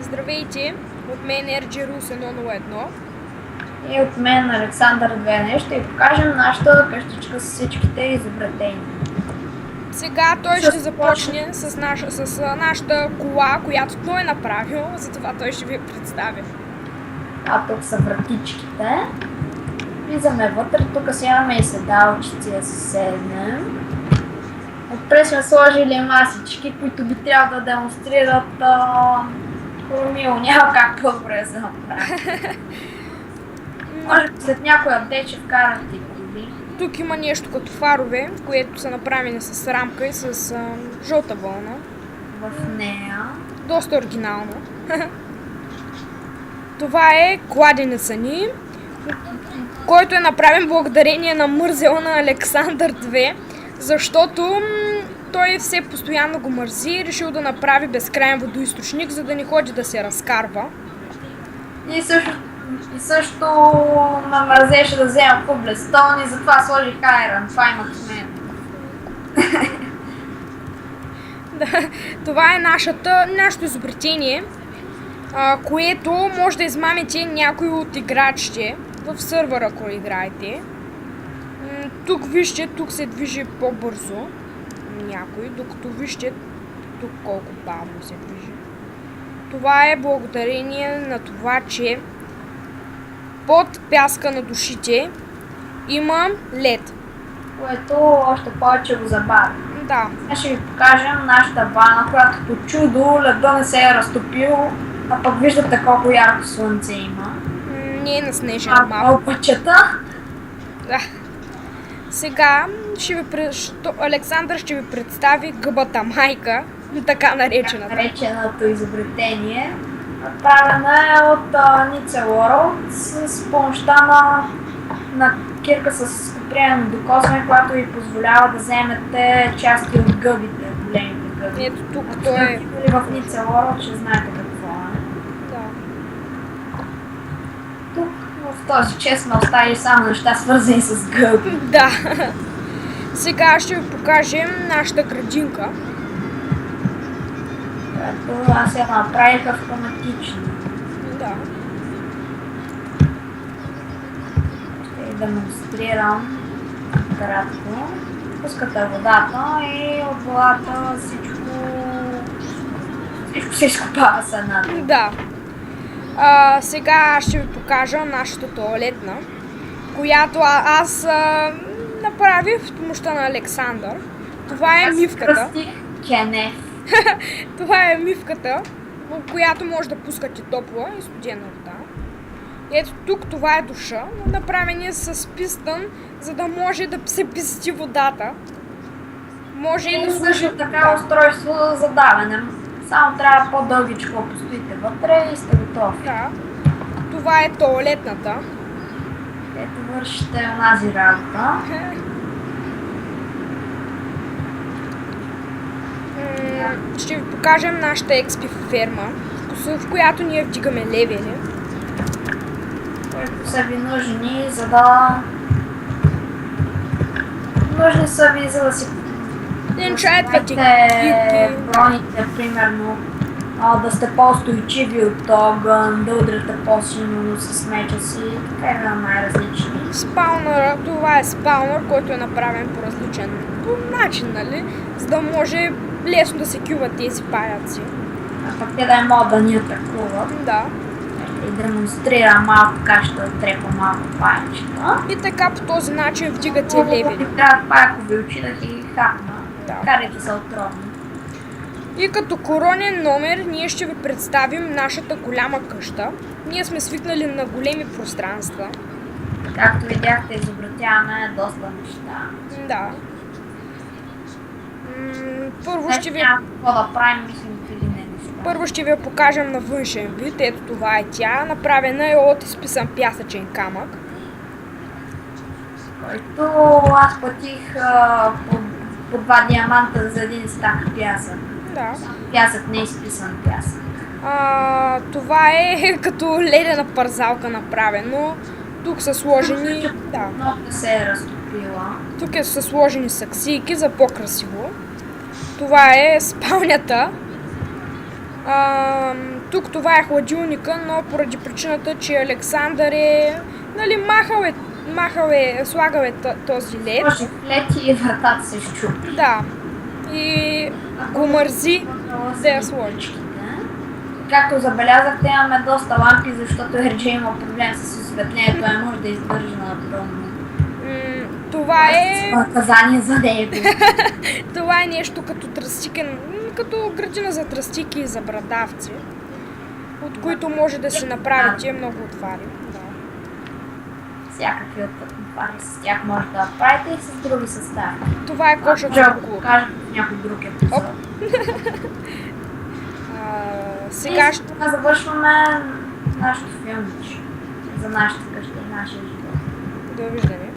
Здравейте, от мен RG Rus 101 и от мен Александър 2. Ще ви покажем нашата къщичка с всичките изобретения. Сега той ще започне с нашата кола, която той е направил, затова той ще ви представи. Тук са вратичките. Влизаме вътре, тук си имаме и седалчици да се седнем. Отпред сме сложили масички, които би трябвало да демонстрират кормило. Няма как по-добре да се направи. Може би след някой апдейт ще вкарат и коли. Тук има нещо като фарове, което са направени с рамка и с жълта вълна. В нея. Доста оригинално. Това е кладенеца ни, който е направен благодарение на мързела на Александър 2, защото той все постоянно го мързи и решил да направи безкрайен водоизточник, за да не ходи да се разкарва. И също ме мързеше да взема Cobblestone и затова сложих Iron. Това имах в мен. Това е нашето изобретение, което може да измамите някой от играчите в сървъра, ако играете. Тук вижте, тук се движи по-бързо някой, докато вижте тук колко бавно се движи. Това е благодарение на това, че под пяска на душите има лед, което още повече го забави. Да. Сега ще ви покажем нашата вана, която по чудо ледо не се е разтопил, а пък виждате колко ярко слънце има. Не е наснежена малко. Пъчета. Да. Сега Александър ще ви представи гъбата майка, така наречената. Нареченото изобретение. Направена е от Nicel World с помощта на кирка с коприено докосване, която ви позволява да вземете части от гъбите, големите гъби. Ето тук той е. В Nicel World ще знаете какво е. Да. Тук в този чест сме оставили само неща свързани с гъби. Да. Сега ще ви покажем нашата градинка. Която аз я направих автоматично. Да. Ще ви демонстрирам кратко. Пускате водата и от водата всичко се изкопава с една. Да. Сега ще ви покажа нашата тоалетна, която аз направих с помощта на Александър. Това е мивката. Кенеф. Това е мивката, в която може да пускате топла и студена вода. Ето тук това е душа, но направен е с пистън, за да може да се писти водата. Може и да служи така устройство за даване. Само трябва по-дългичко да постоите вътре и сте готови. Да. Това е тоалетната. Ето вършите онази работа. Ще ви покажем нашата XP ферма, в която ние вдигаме левели. Които са ви нужни, за да... Нужни са ви, за да си... Енчайтвате броните, примерно, да сте по-устойчиви от огън, да удряте по-силно с меча си, така и на най-различни. Спаунър, това е спаунър, който е направен по различен начин, нали? За да може лесно да се кюват тези паяци. А пък те да могат да ни атакуват. Да. И демонстрира малко, така ще отрепа малко паячета. И така по този начин вдигате левели. Трябват паякови очи да ги хапна. Да. Карите са отровни. И като коронен номер ние ще ви представим нашата голяма къща. Ние сме свикнали на големи пространства. Както видяхте, изобретяваме доста неща. Да. Първо ще ви покажем на външен вид. Ето това е тя. Направена е от изписан пясъчен камък. Който аз платих по 2 диаманта за един стак пясък. Да. Пясък, не изписан пясък. Това е като ледена парзалка направено. Тук са сложени... Да. Много се е разтопила. Тук са сложени саксийки за по-красиво. Това е спалнята. Тук това е хладилника, но поради причината, че Александър нали, слагал е този лед. Може лед и вратата се щупи. Да. И го мързи да я сложи. Както забелязахте, имаме доста лампи, защото RJ има проблем с осветлението, не може да издържа напълно. Това е... наказание за него. Това е нещо като като градина за тръстики и за брадавци, от които може да се направите много отвари. Да. Всякакви отвари с тях може да направите и с други състави. Това е кошата за куклук. го кажа в някой друг епизод. Сега ще завършваме нашето филмче за нашата къща и нашия живот. Довиждане.